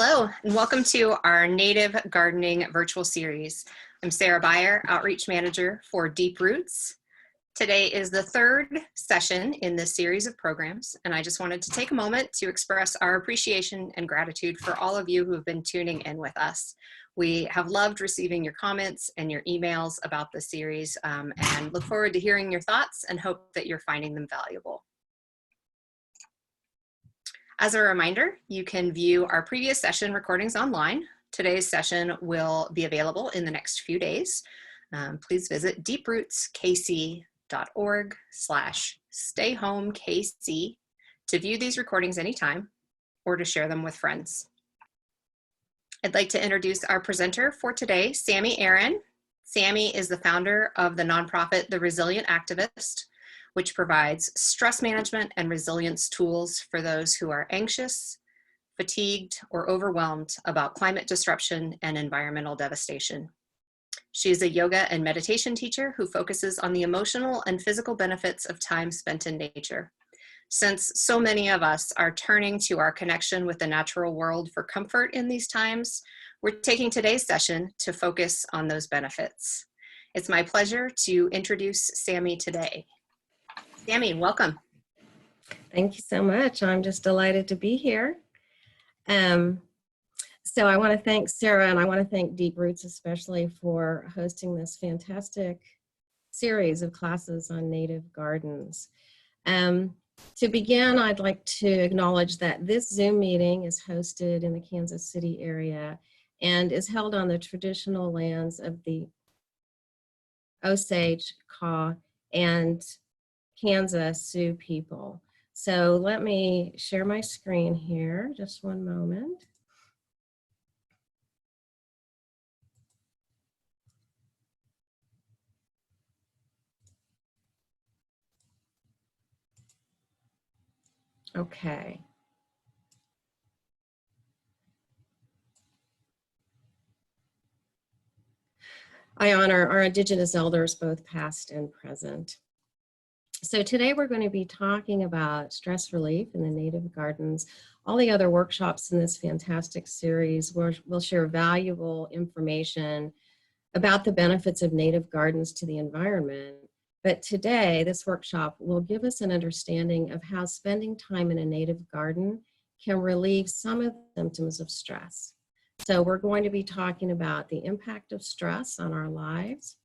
Hello, and welcome to our Native Gardening virtual series. I'm Sarah Beyer, Outreach Manager for Deep Roots. Today is the third session in this series of programs, and I just wanted to take a moment to express our appreciation and gratitude for all of you who have been tuning in with us. We have loved receiving your comments and your emails about the series and look forward to hearing your thoughts and hope that you're finding them valuable. As a reminder, you can view our previous session recordings online. Today's session will be available in the next few days. Please visit deeprootkc.org/stayhomekc to view these recordings anytime or to share them with friends. I'd like to introduce our presenter for today, Sami Aaron. Sami is the founder of the nonprofit The Resilient Activist, which provides stress management and resilience tools for those who are anxious, fatigued, or overwhelmed about climate disruption and environmental devastation. She is a yoga and meditation teacher who focuses on the emotional and physical benefits of time spent in nature. Since so many of us are turning to our connection with the natural world for comfort in these times, we're taking today's session to focus on those benefits. It's my pleasure to introduce Sami today. Sami, welcome. Thank you so much. I'm just delighted to be here. So I want to thank Sarah and I want to thank Deep Roots especially for hosting this fantastic series of classes on native gardens. To begin, I'd like to acknowledge that this Zoom meeting is hosted in the Kansas City area and is held on the traditional lands of the Osage, Kaw, and Kansas Sioux people. So let me share my screen here, just one moment. Okay. I honor our Indigenous elders, both past and present. So today we're going to be talking about stress relief in the native gardens. All the other workshops in this fantastic series will share valuable information about the benefits of native gardens to the environment. But today, this workshop will give us an understanding of how spending time in a native garden can relieve some of the symptoms of stress. So we're going to be talking about the impact of stress on our lives.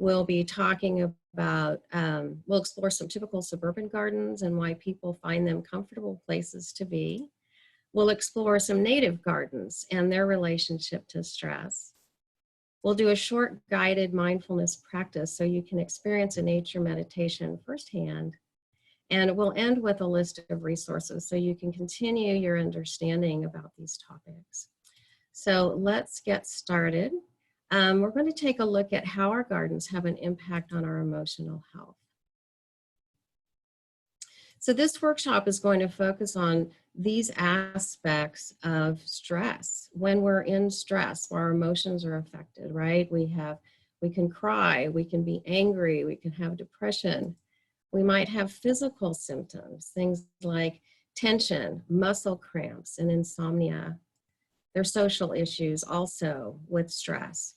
We'll be talking about, we'll explore some typical suburban gardens and why people find them comfortable places to be. We'll explore some native gardens and their relationship to stress. We'll do a short guided mindfulness practice so you can experience a nature meditation firsthand. And we'll end with a list of resources so you can continue your understanding about these topics. So let's get started. We're going to take a look at how our gardens have an impact on our emotional health. So this workshop is going to focus on these aspects of stress. When we're in stress, our emotions are affected, right? We can cry, we can be angry, we can have depression. We might have physical symptoms, things like tension, muscle cramps, and insomnia. There's social issues also with stress.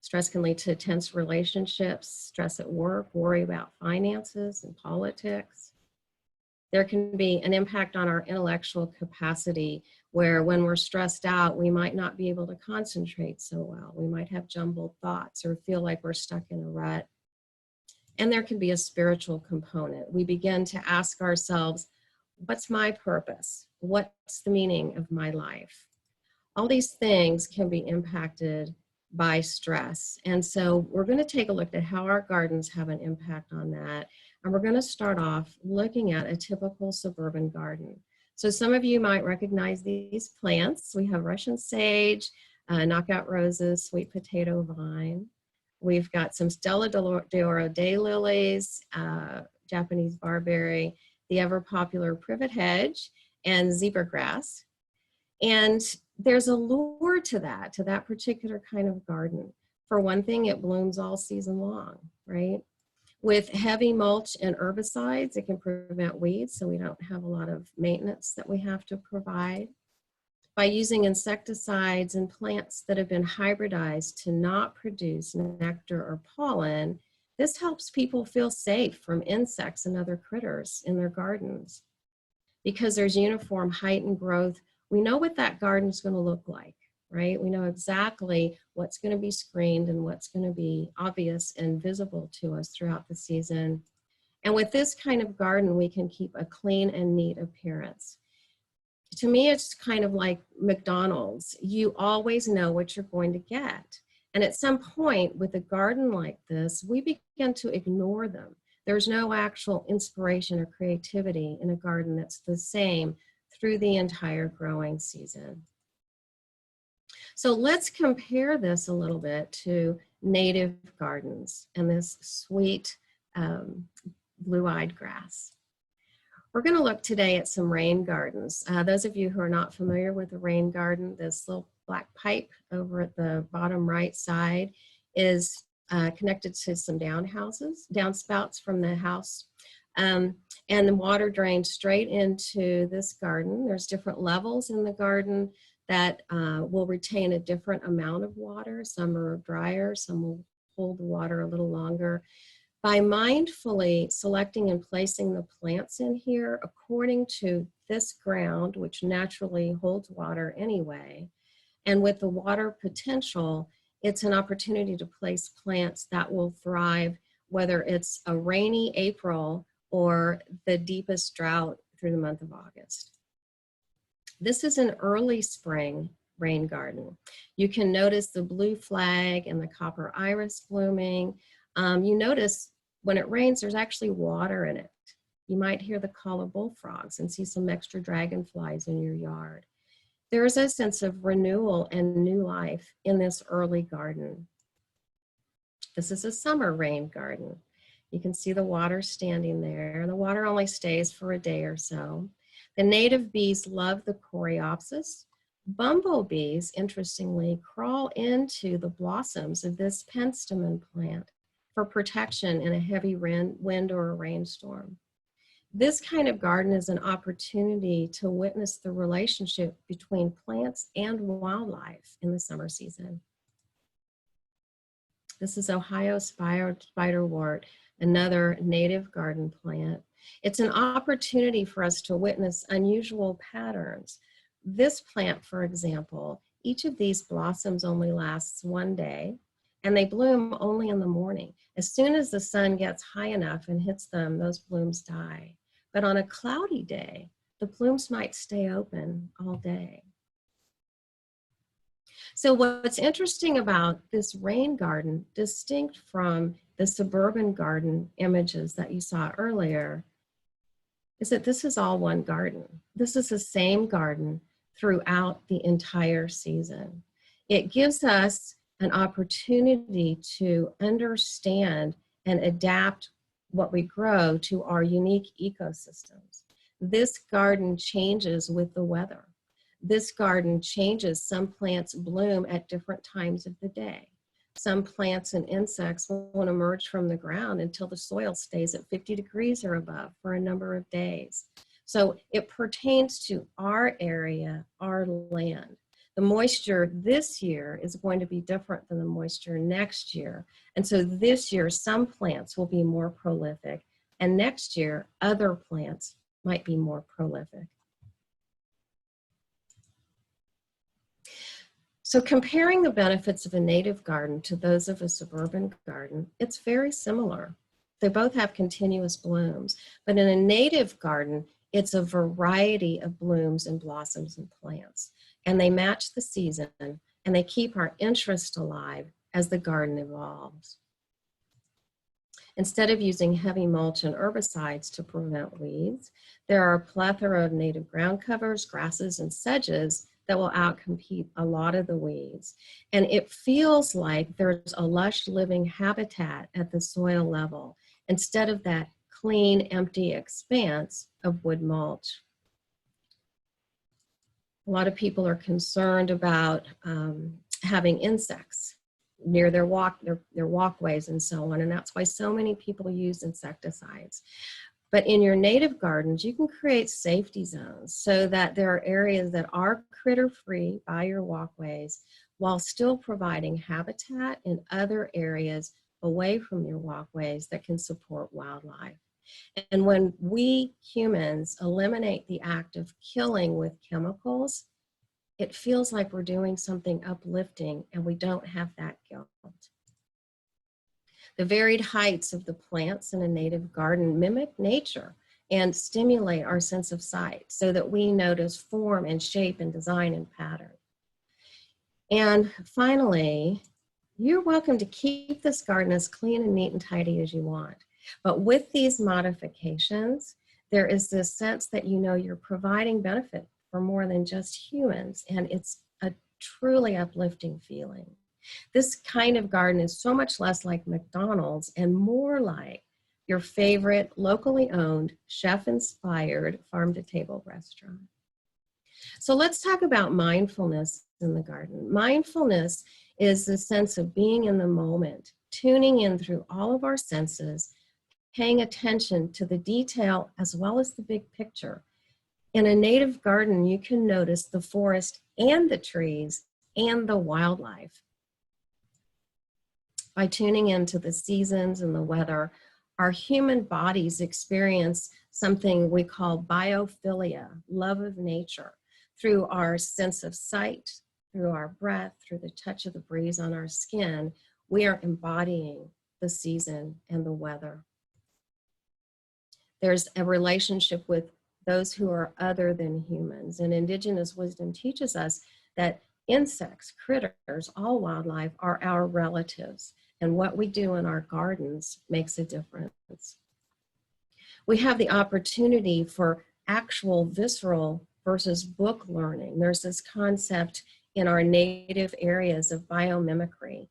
Stress can lead to tense relationships, stress at work, worry about finances and politics. There can be an impact on our intellectual capacity where when we're stressed out, we might not be able to concentrate so well. We might have jumbled thoughts or feel like we're stuck in a rut. And there can be a spiritual component. We begin to ask ourselves, what's my purpose? What's the meaning of my life? All these things can be impacted by stress. And so we're going to take a look at how our gardens have an impact on that. And we're going to start off looking at a typical suburban garden. So some of you might recognize these plants. We have Russian sage, knockout roses, sweet potato vine. We've got some Stella d'Oro daylilies, Japanese barberry, the ever popular privet hedge, and zebra grass. And there's a lure to that particular kind of garden. For one thing, it blooms all season long, right? With heavy mulch and herbicides, it can prevent weeds, so we don't have a lot of maintenance that we have to provide. By using insecticides and plants that have been hybridized to not produce nectar or pollen, this helps people feel safe from insects and other critters in their gardens. Because there's uniform height and growth, we know what that garden is going to look like, right? We know exactly what's going to be screened and what's going to be obvious and visible to us throughout the season. And with this kind of garden, we can keep a clean and neat appearance. To me, it's kind of like McDonald's. You always know what you're going to get. And at some point with a garden like this, we begin to ignore them. There's no actual inspiration or creativity in a garden that's the same through the entire growing season. So let's compare this a little bit to native gardens and this sweet blue-eyed grass. We're going to look today at some rain gardens. Those of you who are not familiar with a rain garden, this little black pipe over at the bottom right side is connected to some downspouts from the house. And the water drains straight into this garden. There's different levels in the garden that will retain a different amount of water. Some are drier, some will hold the water a little longer. By mindfully selecting and placing the plants in here according to this ground, which naturally holds water anyway, and with the water potential, it's an opportunity to place plants that will thrive, whether it's a rainy April or the deepest drought through the month of August. This is an early spring rain garden. You can notice the blue flag and the copper iris blooming. You notice when it rains, there's actually water in it. You might hear the call of bullfrogs and see some extra dragonflies in your yard. There is a sense of renewal and new life in this early garden. This is a summer rain garden. You can see the water standing there. The water only stays for a day or so. The native bees love the coreopsis. Bumblebees, interestingly, crawl into the blossoms of this penstemon plant for protection in a heavy wind or a rainstorm. This kind of garden is an opportunity to witness the relationship between plants and wildlife in the summer season. This is Ohio spiderwort, another native garden plant. It's an opportunity for us to witness unusual patterns. This plant, for example, each of these blossoms only lasts one day, and they bloom only in the morning. As soon as the sun gets high enough and hits them, those blooms die. But on a cloudy day, the blooms might stay open all day. So what's interesting about this rain garden, distinct from the suburban garden images that you saw earlier, is that this is all one garden. This is the same garden throughout the entire season. It gives us an opportunity to understand and adapt what we grow to our unique ecosystems. This garden changes with the weather. This garden changes. Some plants bloom at different times of the day. Some plants and insects won't emerge from the ground until the soil stays at 50 degrees or above for a number of days. So it pertains to our area, our land. The moisture this year is going to be different than the moisture next year. And so this year, some plants will be more prolific, and next year, other plants might be more prolific. So comparing the benefits of a native garden to those of a suburban garden, it's very similar. They both have continuous blooms, but in a native garden, it's a variety of blooms and blossoms and plants. And they match the season, and they keep our interest alive as the garden evolves. Instead of using heavy mulch and herbicides to prevent weeds, there are a plethora of native ground covers, grasses, and sedges that will outcompete a lot of the weeds. And it feels like there's a lush living habitat at the soil level instead of that clean, empty expanse of wood mulch. A lot of people are concerned about having insects near their walkways and so on, and that's why so many people use insecticides. But in your native gardens, you can create safety zones so that there are areas that are critter-free by your walkways while still providing habitat in other areas away from your walkways that can support wildlife. And when we humans eliminate the act of killing with chemicals, it feels like we're doing something uplifting and we don't have that guilt. The varied heights of the plants in a native garden mimic nature and stimulate our sense of sight so that we notice form and shape and design and pattern. And finally, you're welcome to keep this garden as clean and neat and tidy as you want. But with these modifications, there is this sense that you know you're providing benefit for more than just humans, and it's a truly uplifting feeling. This kind of garden is so much less like McDonald's and more like your favorite locally owned, chef-inspired farm-to-table restaurant. So let's talk about mindfulness in the garden. Mindfulness is the sense of being in the moment, tuning in through all of our senses, paying attention to the detail as well as the big picture. In a native garden, you can notice the forest and the trees and the wildlife. By tuning into the seasons and the weather, our human bodies experience something we call biophilia, love of nature, through our sense of sight, through our breath, through the touch of the breeze on our skin. We are embodying the season and the weather. There's a relationship with those who are other than humans, and indigenous wisdom teaches us that insects, critters, all wildlife are our relatives, and what we do in our gardens makes a difference. We have the opportunity for actual visceral versus book learning. There's this concept in our native areas of biomimicry,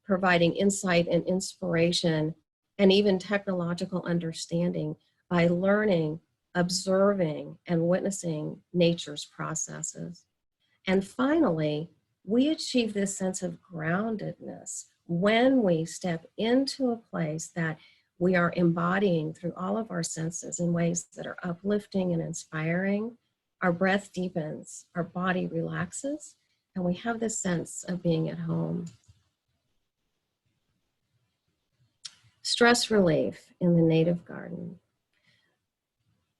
providing insight and inspiration and even technological understanding by learning, observing, and witnessing nature's processes. And finally, we achieve this sense of groundedness when we step into a place that we are embodying through all of our senses in ways that are uplifting and inspiring. Our breath deepens, our body relaxes, and we have this sense of being at home. Stress relief in the native garden,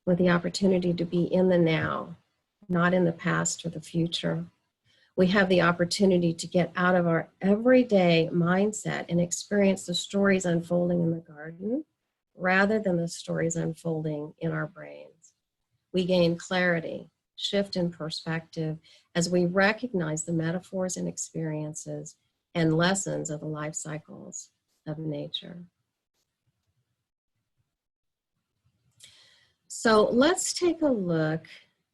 with the opportunity to be in the now, not in the past or the future. We have the opportunity to get out of our everyday mindset and experience the stories unfolding in the garden rather than the stories unfolding in our brains. We gain clarity, shift in perspective as we recognize the metaphors and experiences and lessons of the life cycles of nature. So let's take a look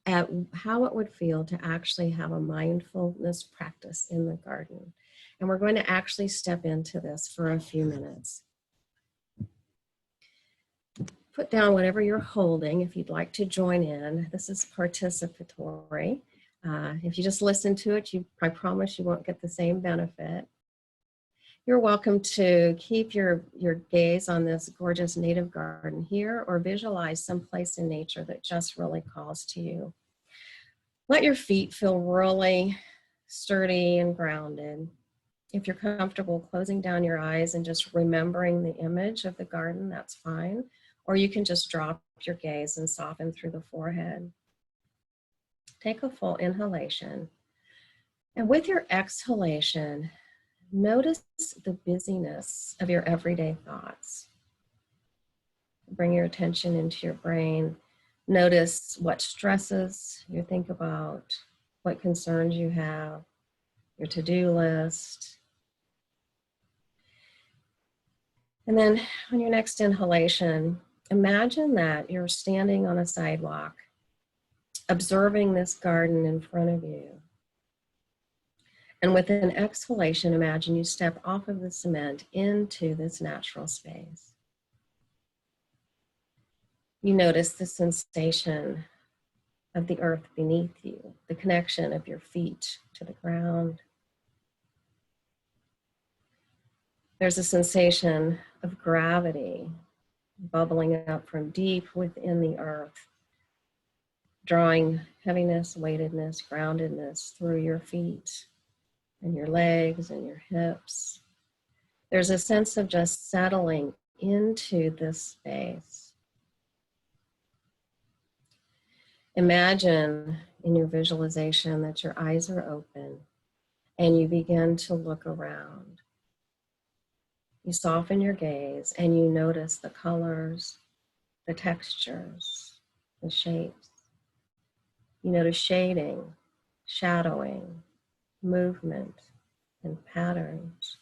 at how it would feel to actually have a mindfulness practice in the garden. And we're going to actually step into this for a few minutes. Put down whatever you're holding if you'd like to join in. This is participatory. If you just listen to it, I promise you won't get the same benefit. You're welcome to keep your gaze on this gorgeous native garden here or visualize someplace in nature that just really calls to you. Let your feet feel really sturdy and grounded. If you're comfortable closing down your eyes and just remembering the image of the garden, that's fine. Or you can just drop your gaze and soften through the forehead. Take a full inhalation. And with your exhalation, notice the busyness of your everyday thoughts. Bring your attention into your brain. Notice what stresses you think about, what concerns you have, your to-do list. And then on your next inhalation, imagine that you're standing on a sidewalk, observing this garden in front of you. And with an exhalation, imagine you step off of the cement into this natural space. You notice the sensation of the earth beneath you, the connection of your feet to the ground. There's a sensation of gravity bubbling up from deep within the earth, drawing heaviness, weightedness, groundedness through your feet and your legs and your hips. There's a sense of just settling into this space. Imagine in your visualization that your eyes are open and you begin to look around. You soften your gaze and you notice the colors, the textures, the shapes. You notice shading, shadowing, movement, and patterns.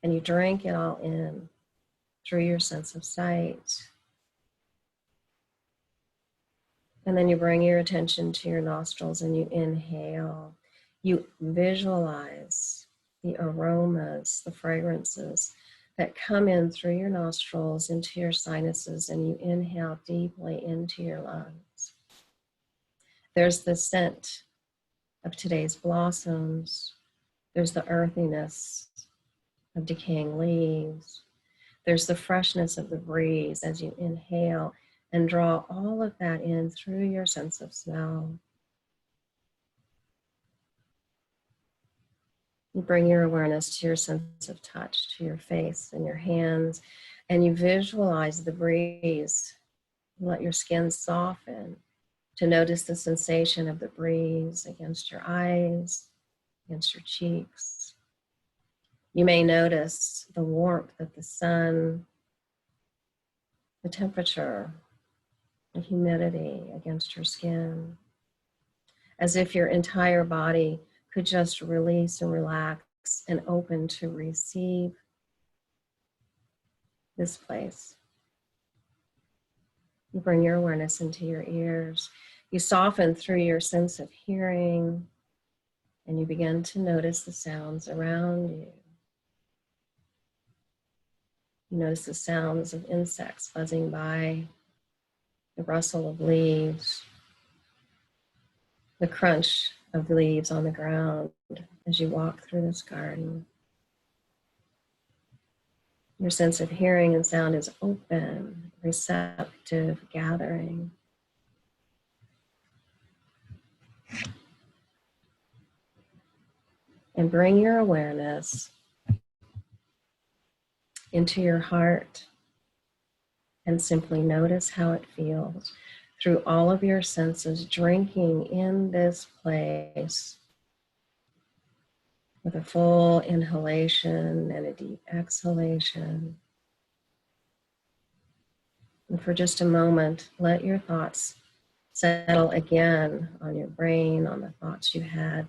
And you drink it all in through your sense of sight. And then you bring your attention to your nostrils and you inhale. You visualize the aromas, the fragrances that come in through your nostrils into your sinuses, and you inhale deeply into your lungs. There's the scent of today's blossoms. There's the earthiness of decaying leaves. There's the freshness of the breeze as you inhale and draw all of that in through your sense of smell. You bring your awareness to your sense of touch, to your face and your hands, and you visualize the breeze. You let your skin soften to notice the sensation of the breeze against your eyes, against your cheeks. You may notice the warmth of the sun, the temperature, the humidity against your skin, as if your entire body could just release and relax and open to receive this place. You bring your awareness into your ears. You soften through your sense of hearing, and you begin to notice the sounds around you. You notice the sounds of insects buzzing by, the rustle of leaves, the crunch of leaves on the ground as you walk through this garden. Your sense of hearing and sound is open, receptive, gathering. And bring your awareness into your heart and simply notice how it feels through all of your senses, drinking in this place with a full inhalation and a deep exhalation. And for just a moment, let your thoughts settle again on your brain, on the thoughts you had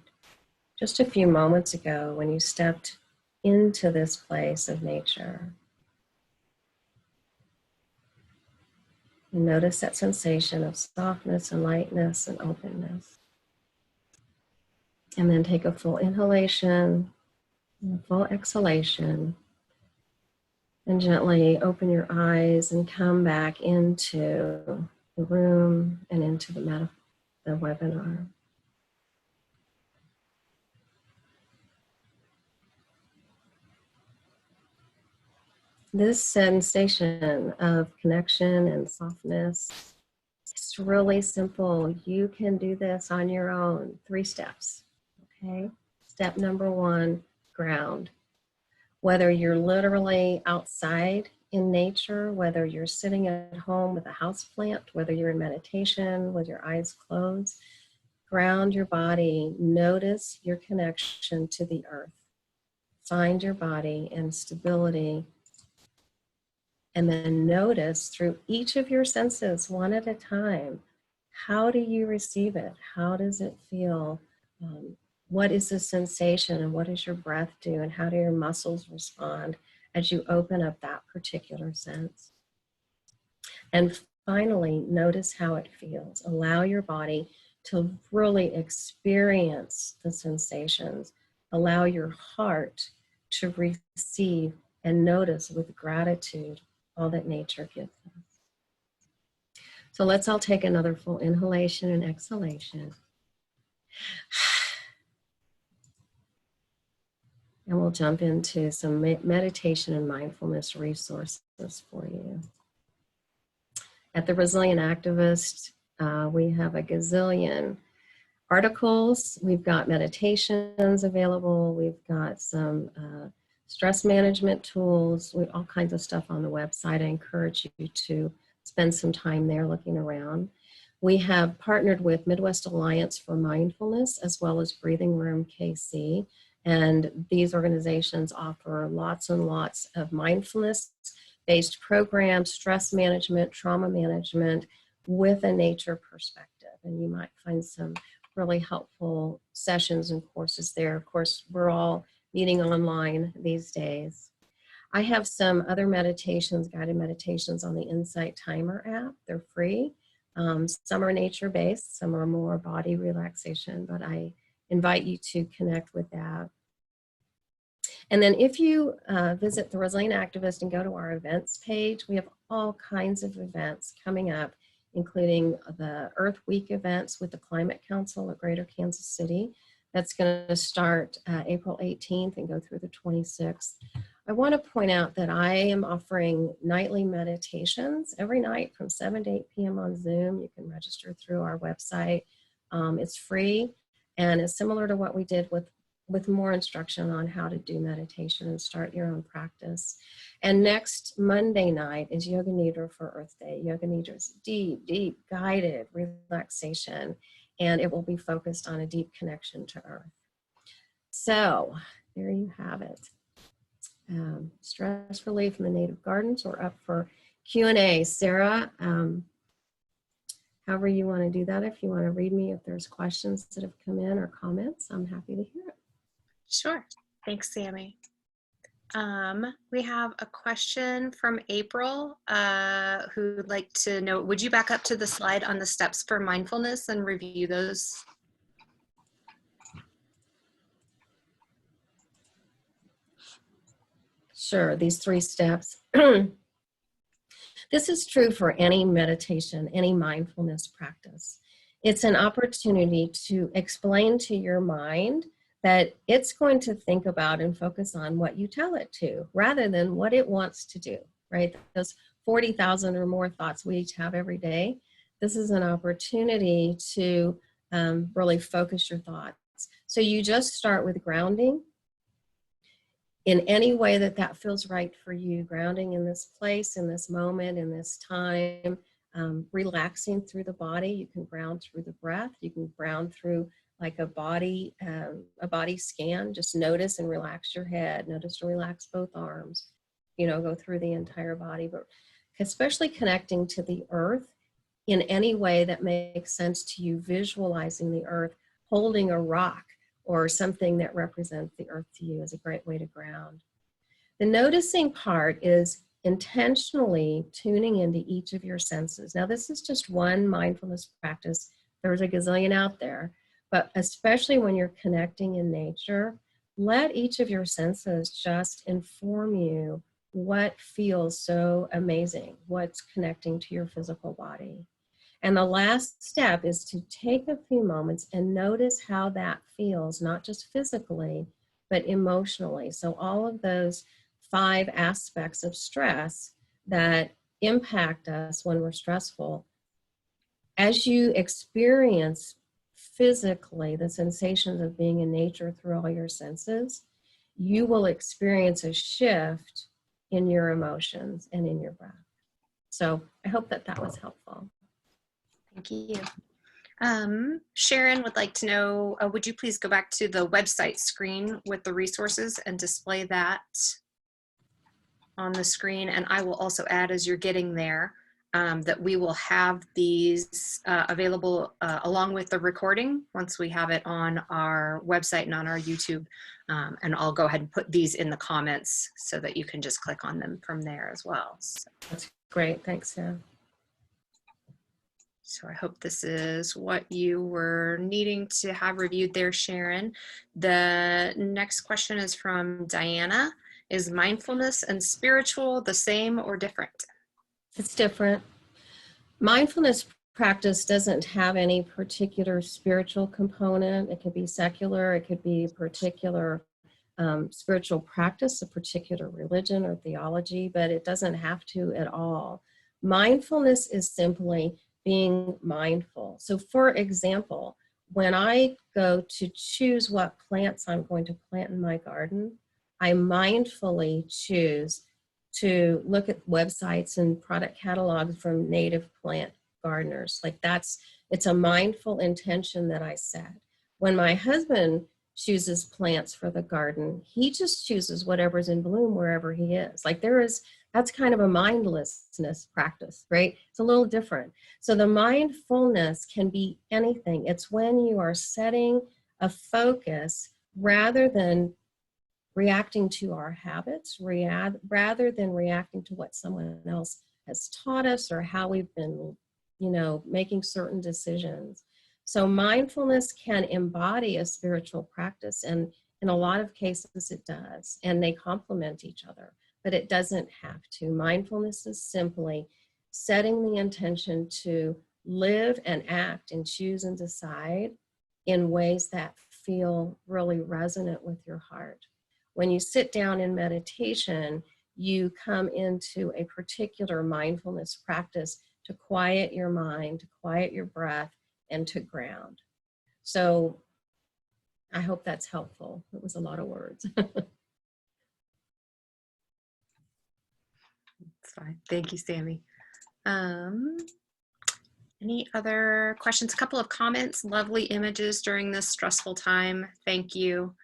just a few moments ago when you stepped into this place of nature. And notice that sensation of softness and lightness and openness. And then take a full inhalation and a full exhalation. And gently open your eyes and come back into the room and into the webinar. This sensation of connection and softness, it's really simple. You can do this on your own. 3 steps, okay? Step number 1, ground. Whether you're literally outside in nature, whether you're sitting at home with a houseplant, whether you're in meditation with your eyes closed, ground your body. Notice your connection to the earth. Find your body in stability. And then notice through each of your senses, one at a time, how do you receive it? How does it feel? What is the sensation, and what does your breath do, and how do your muscles respond as you open up that particular sense? And finally, notice how it feels. Allow your body to really experience the sensations. Allow your heart to receive and notice with gratitude all that nature gives us. So let's all take another full inhalation and exhalation. And we'll jump into some meditation and mindfulness resources for you. At the Resilient Activist, we have a gazillion articles. We've got meditations available. We've got some stress management tools, all kinds of stuff on the website. I encourage you to spend some time there looking around. We have partnered with Midwest Alliance for Mindfulness as well as Breathing Room KC. And these organizations offer lots and lots of mindfulness-based programs, stress management, trauma management with a nature perspective. And you might find some really helpful sessions and courses there. Of course, we're all meeting online these days. I have some other meditations, guided meditations on the Insight Timer app. They're free. Some are nature-based, some are more body relaxation, but I invite you to connect with that. And then if you visit the Resilient Activist and go to our events page, we have all kinds of events coming up, including the Earth Week events with the Climate Council at Greater Kansas City. That's going to start April 18th and go through the 26th. I want to point out that I am offering nightly meditations every night from 7 to 8 p.m. on Zoom. You can register through our website. It's free and it's similar to what we did with more instruction on how to do meditation and start your own practice. And next Monday night is Yoga Nidra for Earth Day. Yoga Nidra is deep, deep guided relaxation, and it will be focused on a deep connection to Earth. So there you have it. Stress relief in the native gardens. We're up for Q&A. Sarah, however you want to do that, if you want to read me if there's questions that have come in or comments, I'm happy to hear it. Sure. Thanks, Sami. We have a question from April who would like to know, would you back up to the slide on the steps for mindfulness and review those? Sure, these 3 steps. This is true for any meditation, any mindfulness practice. It's an opportunity to explain to your mind that it's going to think about and focus on what you tell it to, rather than what it wants to do, right? Those 40,000 or more thoughts we each have every day. This is an opportunity to really focus your thoughts. So you just start with grounding in any way that that feels right for you, grounding in this place, in this moment, in this time, relaxing through the body. You can ground through the breath. You can ground through like a body scan. Just notice and relax your head. Notice and relax both arms. Go through the entire body, but especially connecting to the earth in any way that makes sense to you, visualizing the earth, holding a rock or something that represents the earth to you is a great way to ground. The noticing part is intentionally tuning into each of your senses. Now, this is just one mindfulness practice. There's a gazillion out there, but especially when you're connecting in nature, let each of your senses just inform you what feels so amazing, what's connecting to your physical body. And the last step is to take a few moments and notice how that feels, not just physically, but emotionally. So all of those 5 aspects of stress that impact us when we're stressful, as you experience physically the sensations of being in nature through all your senses, you will experience a shift in your emotions and in your breath. So I hope that that was helpful. Thank you. Sharon would like to know, would you please go back to the website screen with the resources and display that on the screen? And I will also add, as you're getting there, that we will have these available along with the recording once we have it on our website and on our YouTube. And I'll go ahead and put these in the comments so that you can just click on them from there as well. So. That's great. Thanks, Sarah. So I hope this is what you were needing to have reviewed there, Sharon. The next question is from Diana. Is mindfulness and spiritual the same or different? It's different. Mindfulness practice doesn't have any particular spiritual component. It could be secular. It could be a particular spiritual practice, a particular religion or theology, but it doesn't have to at all. Mindfulness is simply being mindful. So for example, when I go to choose what plants I'm going to plant in my garden, I mindfully choose to look at websites and product catalogs from native plant gardeners. Like it's a mindful intention that I set. When my husband chooses plants for the garden, he just chooses whatever's in bloom wherever he is. Like that's kind of a mindlessness practice, right? It's a little different. So the mindfulness can be anything. It's when you are setting a focus rather than reacting to our habits, rather than reacting to what someone else has taught us or how we've been, making certain decisions. So mindfulness can embody a spiritual practice, and in a lot of cases it does, and they complement each other, but it doesn't have to. Mindfulness is simply setting the intention to live and act and choose and decide in ways that feel really resonant with your heart. When you sit down in meditation, you come into a particular mindfulness practice to quiet your mind, to quiet your breath, and to ground. So I hope that's helpful. It was a lot of words. That's fine. Thank you, Sami. Any other questions? A couple of comments. Lovely images during this stressful time. Thank you.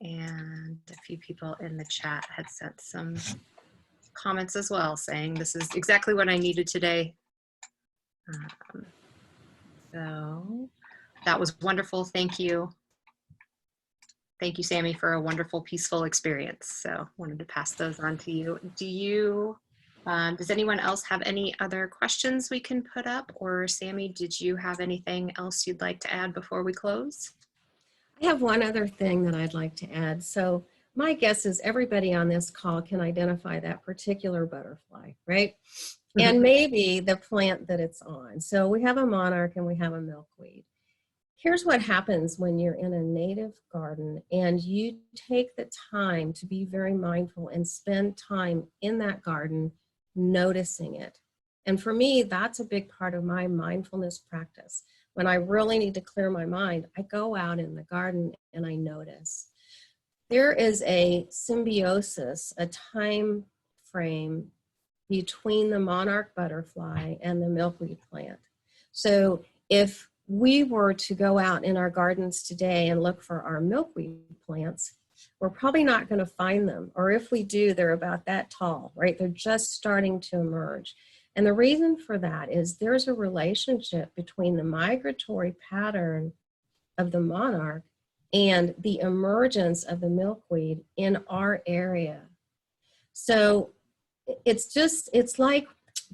And a few people in the chat had sent some comments as well, saying this is exactly what I needed today. So that was wonderful. Thank you. Thank you, Sami, for a wonderful, peaceful experience. So wanted to pass those on to you. Does anyone else have any other questions we can put up? Or Sami, did you have anything else you'd like to add before we close? I have one other thing that I'd like to add. So my guess is everybody on this call can identify that particular butterfly, right? And maybe the plant that it's on. So we have a monarch and we have a milkweed. Here's what happens when you're in a native garden and you take the time to be very mindful and spend time in that garden noticing it. And for me, that's a big part of my mindfulness practice. When I really need to clear my mind, I go out in the garden and I notice. There is a symbiosis, a time frame between the monarch butterfly and the milkweed plant. So if we were to go out in our gardens today and look for our milkweed plants, we're probably not going to find them. Or if we do, they're about that tall, right? They're just starting to emerge. And the reason for that is there's a relationship between the migratory pattern of the monarch and the emergence of the milkweed in our area. So it's like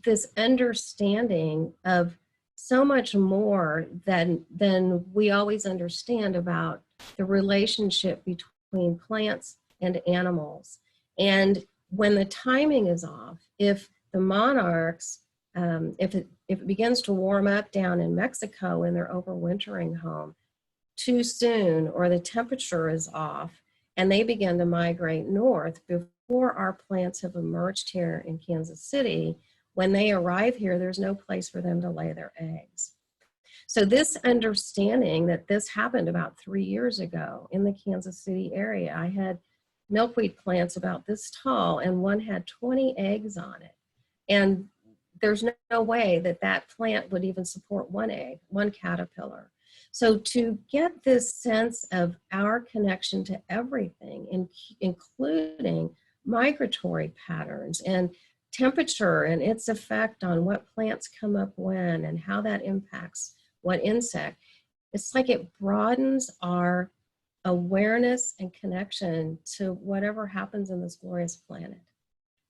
this understanding of so much more than we always understand about the relationship between plants and animals. And when the timing is off, if the monarchs, if it begins to warm up down in Mexico and they're overwintering home too soon, or the temperature is off and they begin to migrate north before our plants have emerged here in Kansas City, when they arrive here, there's no place for them to lay their eggs. So this understanding that this happened about 3 years ago in the Kansas City area, I had milkweed plants about this tall and one had 20 eggs on it. And there's no way that that plant would even support one egg, one caterpillar. So to get this sense of our connection to everything, including migratory patterns and temperature and its effect on what plants come up when and how that impacts what insect, it's like it broadens our awareness and connection to whatever happens in this glorious planet.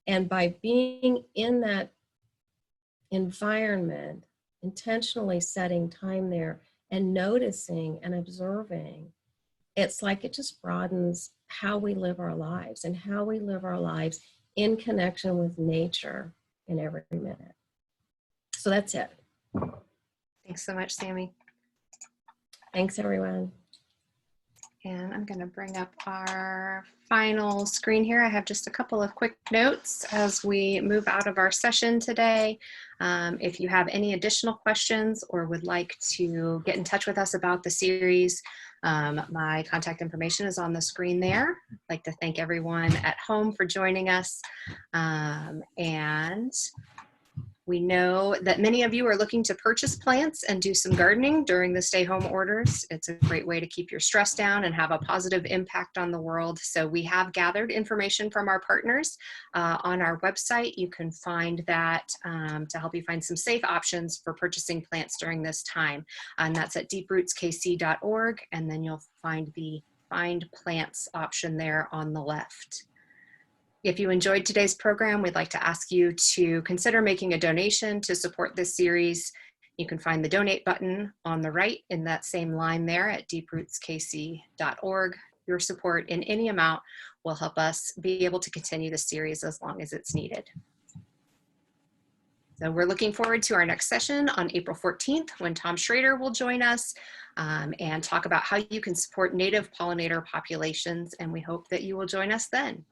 And by being in that environment, intentionally setting time there and noticing and observing, it's like it just broadens how we live our lives and how we live our lives in connection with nature in every minute. So that's it. Thanks so much, Sami. Thanks, everyone. And I'm going to bring up our final screen here. I have just a couple of quick notes as we move out of our session today. If you have any additional questions or would like to get in touch with us about the series, my contact information is on the screen there. I'd like to thank everyone at home for joining us. And we know that many of you are looking to purchase plants and do some gardening during the stay-home orders. It's a great way to keep your stress down and have a positive impact on the world. So we have gathered information from our partners on our website. You can find that to help you find some safe options for purchasing plants during this time. And that's at deeprootskc.org. And then you'll find the Find Plants option there on the left. If you enjoyed today's program, we'd like to ask you to consider making a donation to support this series. You can find the donate button on the right in that same line there at deeprootskc.org. Your support in any amount will help us be able to continue the series as long as it's needed. So we're looking forward to our next session on April 14th when Tom Schrader will join us and talk about how you can support native pollinator populations, and we hope that you will join us then.